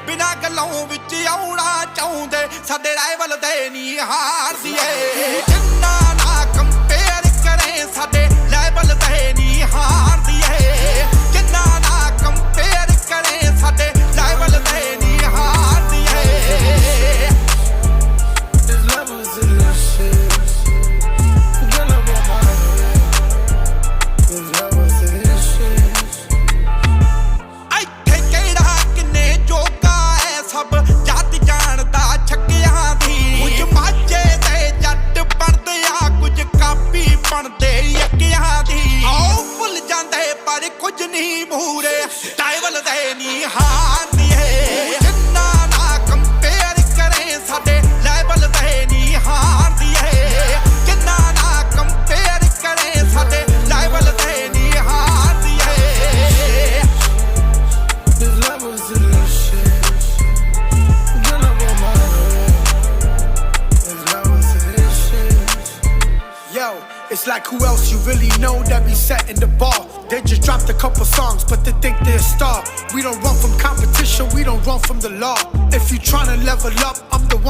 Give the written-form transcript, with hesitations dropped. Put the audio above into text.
ਬਿਨਾਂ ਗੱਲੋਂ ਵਿੱਚ ਆਉਣਾ ਚਾਹੁੰਦੇ ਸਾਡੇ ਰਾਈਵਲ ਦੇ ਨਹੀਂ ਹਾਰਦੀ ਏ ਜਿੰਨਾ ਨਾ ਕੰਪੇਅਰ ਕਰੇ ਸਾਡੇ ਲੈਵਲ ਤੇ ਨਹੀਂ ਹਾਰਦੀ ਏ ਜਿੰਨਾ ਨਾ ਕੰਪੇਅਰ ਕਰੇ ਸਾਡੇ ਲੈਵਲ ਤੇ ਨਹੀਂ ਹਾਰਦੀ ਏ ਕੁਝ ਨਹੀਂ ਮੂਰੇ ਟਾਈਵਲ ਦੇ ਨਹੀਂ ਹਾਰਦੀ ਏ ਜਿੰਨਾ ਨਾ ਕੰਪੇਅਰ ਕਰੇ ਸਾਡੇ ਲੈਵਲ ਤੇ ਨਹੀਂ ਹਾਰਦੀ ਏ ਜਿੰਨਾ ਨਾ ਕੰਪੇਅਰ ਕਰੇ ਸਾਡੇ ਲੈਵਲ ਤੇ ਨਹੀਂ ਹਾਰਦੀ ਏ Yo, it's like who else you really know that be setting the bar. They just dropped a couple songs, but they think they're a star. We don't run from competition, we don't run from the law. If you tryna level up, I'm the one.